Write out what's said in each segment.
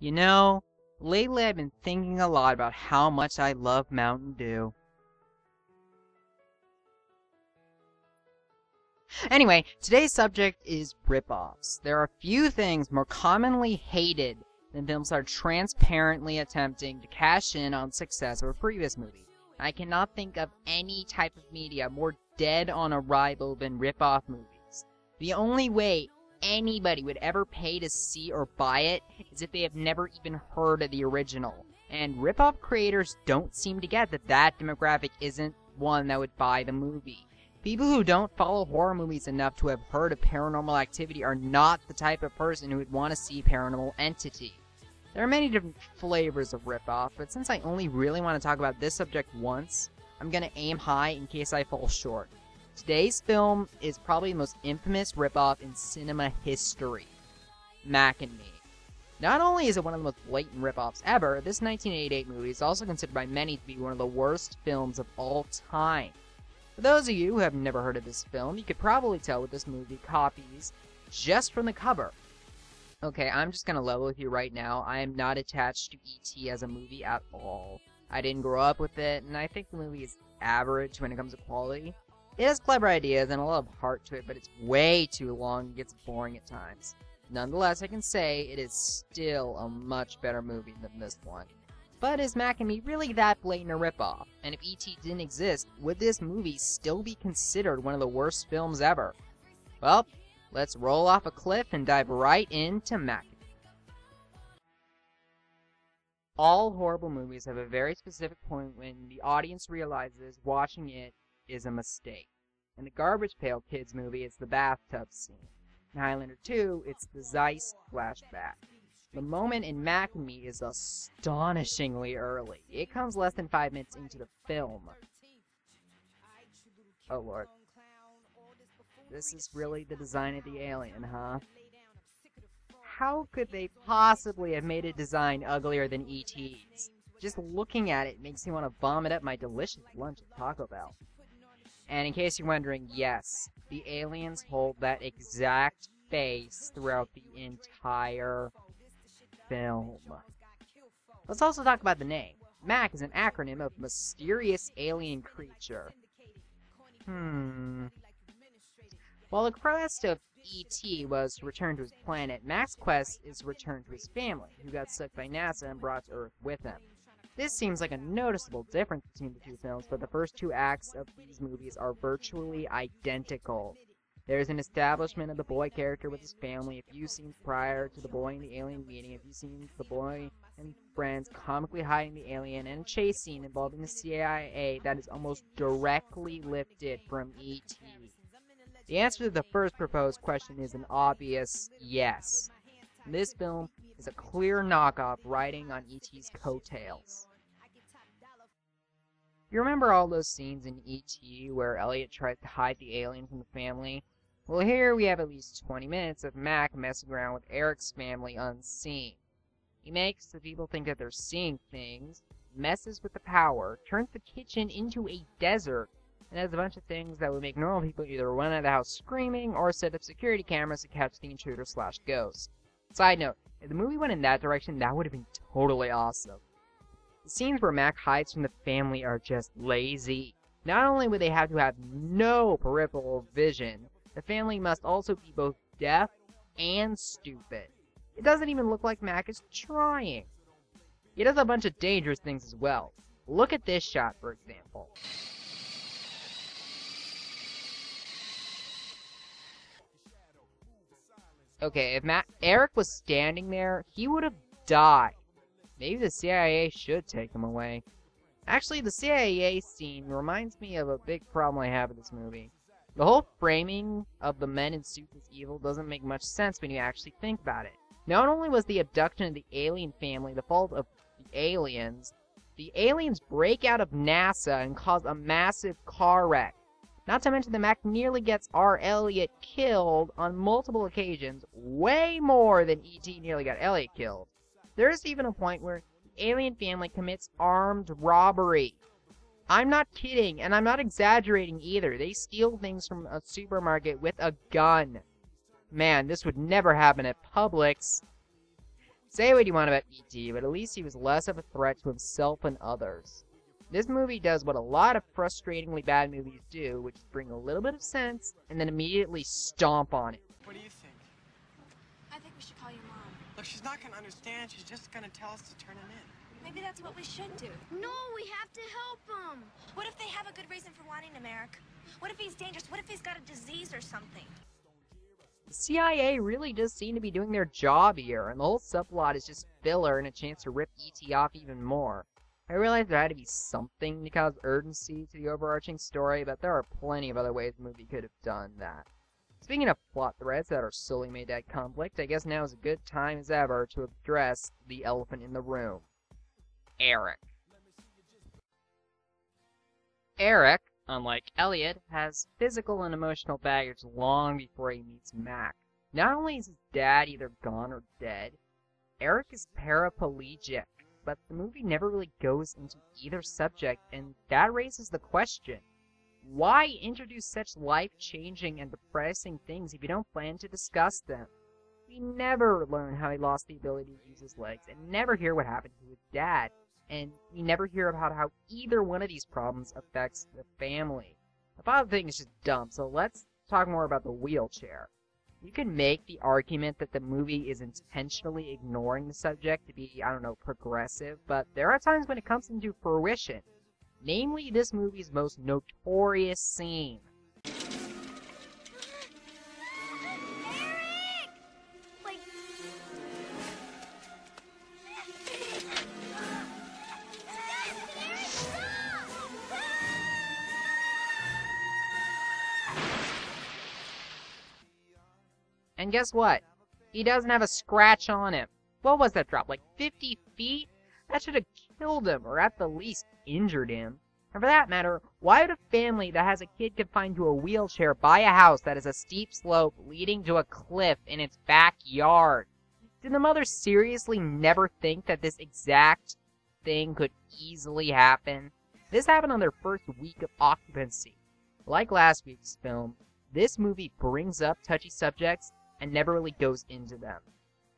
You know, lately I've been thinking a lot about how much I love Mountain Dew. Anyway, today's subject is ripoffs. There are few things more commonly hated than films that are transparently attempting to cash in on the success of a previous movie. I cannot think of any type of media more dead on arrival than ripoff movies. The only way anybody would ever pay to see or buy it is if they have never even heard of the original. And ripoff creators don't seem to get that that demographic isn't one that would buy the movie. People who don't follow horror movies enough to have heard of Paranormal Activity are not the type of person who would want to see Paranormal Entity. There are many different flavors of ripoff, but since I only really want to talk about this subject once, I'm going to aim high in case I fall short. Today's film is probably the most infamous ripoff in cinema history, Mac and Me. Not only is it one of the most blatant ripoffs ever, this 1988 movie is also considered by many to be one of the worst films of all time. For those of you who have never heard of this film, you could probably tell what this movie copies just from the cover. Okay, I'm just gonna level with you right now. I am not attached to E.T. as a movie at all. I didn't grow up with it, and I think the movie is average when it comes to quality. It has clever ideas and a lot of heart to it, but it's way too long and gets boring at times. Nonetheless, I can say it is still a much better movie than this one. But is Mac and Me really that blatant a ripoff? And if E.T. didn't exist, would this movie still be considered one of the worst films ever? Well, let's roll off a cliff and dive right into Mac and Me. All horrible movies have a very specific point when the audience realizes watching it is a mistake. In the Garbage Pail Kids movie, it's the bathtub scene. In Highlander 2, it's the Zeiss flashback. The moment in Mac and Me is astonishingly early. It comes less than 5 minutes into the film. Oh lord. This is really the design of the alien, huh? How could they possibly have made a design uglier than E.T.'s? Just looking at it makes me want to vomit up my delicious lunch at Taco Bell. And in case you're wondering, yes, the aliens hold that exact face throughout the entire film. Let's also talk about the name. MAC is an acronym of Mysterious Alien Creature. While the quest of E.T. was to return to his planet, Mac's quest is to return to his family, who got sucked by NASA and brought to Earth with him. This seems like a noticeable difference between the two films, but the first two acts of these movies are virtually identical. There is an establishment of the boy character with his family a few scenes prior to the boy and the alien meeting, a few scenes the boy and friends comically hiding the alien, and a chase scene involving the CIA that is almost directly lifted from E.T. The answer to the first proposed question is an obvious yes. This film is a clear knockoff riding on E.T.'s coattails. You remember all those scenes in E.T. where Elliot tries to hide the alien from the family? Well, here we have at least 20 minutes of Mac messing around with Eric's family unseen. He makes the people think that they're seeing things, messes with the power, turns the kitchen into a desert, and has a bunch of things that would make normal people either run out of the house screaming or set up security cameras to catch the intruder/ghost. Side note, if the movie went in that direction, that would have been totally awesome. The scenes where Mac hides from the family are just lazy. Not only would they have to have no peripheral vision, the family must also be both deaf and stupid. It doesn't even look like Mac is trying. He does a bunch of dangerous things as well. Look at this shot, for example. Okay, if Eric was standing there, he would have died. Maybe the CIA should take him away. Actually, the CIA scene reminds me of a big problem I have with this movie. The whole framing of the men in suits as evil doesn't make much sense when you actually think about it. Not only was the abduction of the alien family the fault of the aliens break out of NASA and cause a massive car wreck. Not to mention that Mac nearly gets R. Elliot killed on multiple occasions, way more than E.T. nearly got Elliot killed. There's even a point where the alien family commits armed robbery. I'm not kidding, and I'm not exaggerating either. They steal things from a supermarket with a gun. Man, this would never happen at Publix. Say what you want about E.T., but at least he was less of a threat to himself and others. This movie does what a lot of frustratingly bad movies do, which is bring a little bit of sense and then immediately stomp on it. What do you think? I think we should call your mom. Look, she's not gonna understand. She's just gonna tell us to turn him in. Maybe that's what we should do. No, we have to help him. What if they have a good reason for wanting him, Eric? What if he's dangerous? What if he's got a disease or something? The CIA really does seem to be doing their job here, and the whole subplot is just filler and a chance to rip E.T. off even more. I realize there had to be something to cause urgency to the overarching story, but there are plenty of other ways the movie could have done that. Speaking of plot threads that are solely made at conflict, I guess now is a good time as ever to address the elephant in the room. Eric. Eric, unlike Elliot, has physical and emotional baggage long before he meets Mac. Not only is his dad either gone or dead, Eric is paraplegic, but the movie never really goes into either subject, and that raises the question, why introduce such life-changing and depressing things if you don't plan to discuss them? We never learn how he lost the ability to use his legs, and never hear what happened to his dad, and we never hear about how either one of these problems affects the family. The father thing is just dumb, so let's talk more about the wheelchair. You can make the argument that the movie is intentionally ignoring the subject to be, I don't know, progressive, but there are times when it comes into fruition. Namely, this movie's most notorious scene. And guess what? He doesn't have a scratch on him. What was that drop? Like 50 feet? That should have killed him, or at the least injured him. And for that matter, why would a family that has a kid confined to a wheelchair buy a house that has a steep slope leading to a cliff in its backyard? Did the mother seriously never think that this exact thing could easily happen? This happened on their first week of occupancy. Like last week's film, this movie brings up touchy subjects and never really goes into them.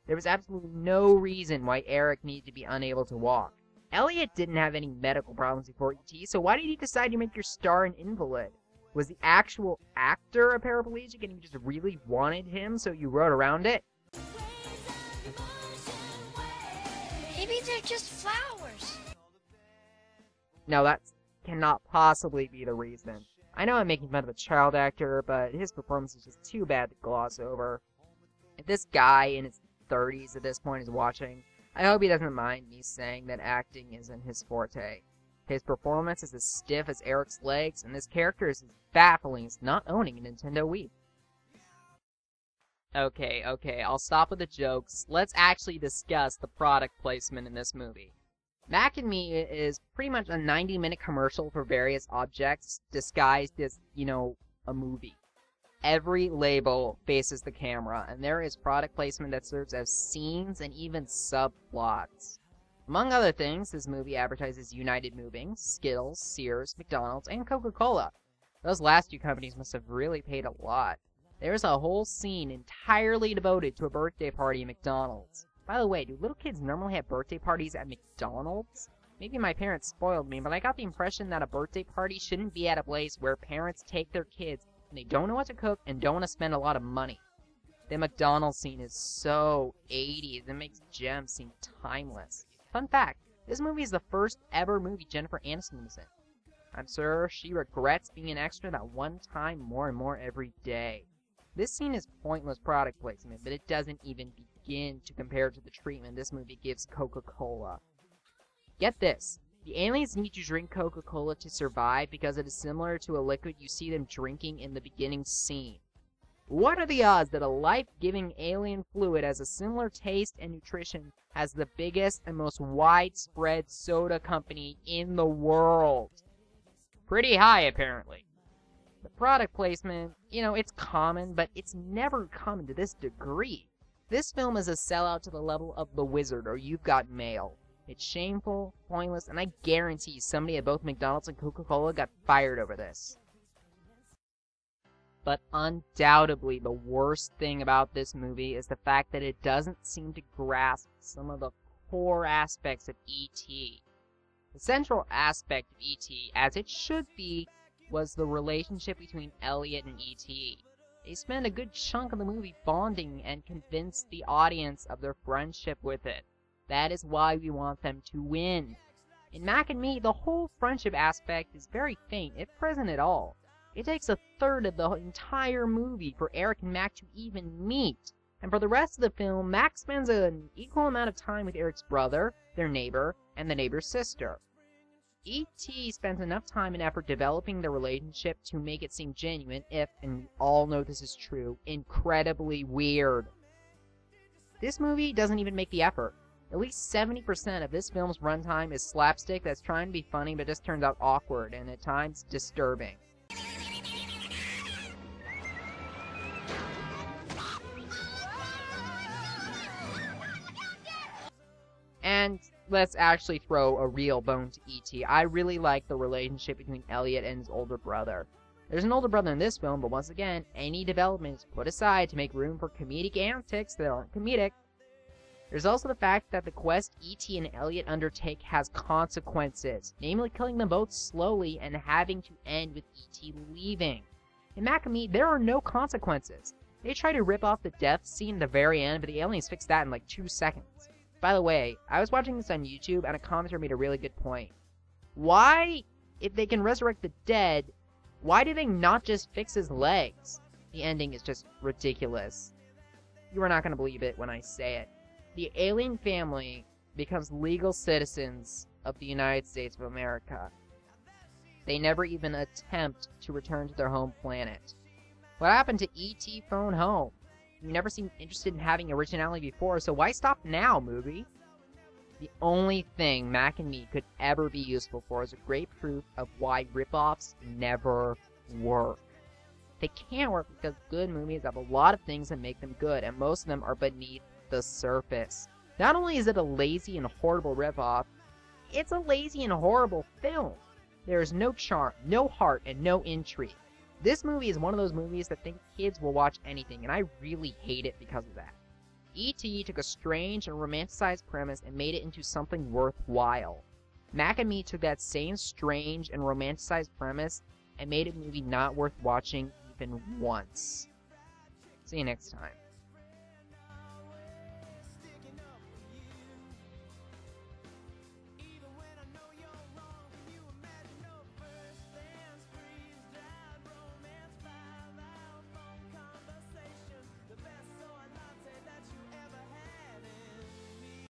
There was absolutely no reason why Eric needed to be unable to walk. Elliot didn't have any medical problems before E.T., so why did he decide to make your star an invalid? Was the actual actor a paraplegic and you just really wanted him, so you wrote around it? Maybe they're just flowers. No, that cannot possibly be the reason. I know I'm making fun of a child actor, but his performance is just too bad to gloss over. If this guy in his 30s at this point is watching, I hope he doesn't mind me saying that acting isn't his forte. His performance is as stiff as Eric's legs, and this character is as baffling as not owning a Nintendo Wii. Okay, I'll stop with the jokes. Let's actually discuss the product placement in this movie. Mac and Me is pretty much a 90-minute commercial for various objects disguised as, a movie. Every label faces the camera, and there is product placement that serves as scenes and even subplots. Among other things, this movie advertises United Moving, Skittles, Sears, McDonald's, and Coca-Cola. Those last two companies must have really paid a lot. There's a whole scene entirely devoted to a birthday party at McDonald's. By the way, do little kids normally have birthday parties at McDonald's? Maybe my parents spoiled me, but I got the impression that a birthday party shouldn't be at a place where parents take their kids and they don't know what to cook and don't want to spend a lot of money. The McDonald's scene is so 80s, it makes Gem seem timeless. Fun fact, this movie is the first ever movie Jennifer Aniston was in. I'm sure she regrets being an extra that one time more and more every day. This scene is pointless product placement, but it doesn't even begin to compare to the treatment this movie gives Coca-Cola. Get this. The aliens need to drink Coca-Cola to survive because it is similar to a liquid you see them drinking in the beginning scene. What are the odds that a life-giving alien fluid has a similar taste and nutrition as the biggest and most widespread soda company in the world? Pretty high, apparently. The product placement, it's common, but it's never common to this degree. This film is a sellout to the level of The Wizard or You've Got Mail. It's shameful, pointless, and I guarantee somebody at both McDonald's and Coca-Cola got fired over this. But undoubtedly, the worst thing about this movie is the fact that it doesn't seem to grasp some of the core aspects of E.T. The central aspect of E.T., as it should be, was the relationship between Elliot and E.T. They spend a good chunk of the movie bonding and convince the audience of their friendship with it. That is why we want them to win. In Mac and Me, the whole friendship aspect is very faint, if present at all. It takes a third of the entire movie for Eric and Mac to even meet. And for the rest of the film, Mac spends an equal amount of time with Eric's brother, their neighbor, and the neighbor's sister. E.T. spends enough time and effort developing their relationship to make it seem genuine, if, and we all know this is true, incredibly weird. This movie doesn't even make the effort. At least 70% of this film's runtime is slapstick that's trying to be funny but just turns out awkward and at times disturbing. And let's actually throw a real bone to E.T. I really like the relationship between Elliot and his older brother. There's an older brother in this film, but once again, any development is put aside to make room for comedic antics that aren't comedic. There's also the fact that the quest E.T. and Elliot undertake has consequences, namely killing them both slowly and having to end with E.T. leaving. In Mac and Me, there are no consequences. They try to rip off the death scene at the very end, but the aliens fix that in like 2 seconds. By the way, I was watching this on YouTube, and a commenter made a really good point. Why, if they can resurrect the dead, why do they not just fix his legs? The ending is just ridiculous. You are not going to believe it when I say it. The alien family becomes legal citizens of the United States of America. They never even attempt to return to their home planet. What happened to E.T. Phone Home? You never seemed interested in having originality before, so why stop now, movie? The only thing Mac and Me could ever be useful for is a great proof of why ripoffs never work. They can't work because good movies have a lot of things that make them good, and most of them are beneath the surface. Not only is it a lazy and horrible ripoff, it's a lazy and horrible film. There is no charm, no heart, and no intrigue. This movie is one of those movies that think kids will watch anything, and I really hate it because of that. E.T. took a strange and romanticized premise and made it into something worthwhile. Mac and Me took that same strange and romanticized premise and made a movie not worth watching even once. See you next time.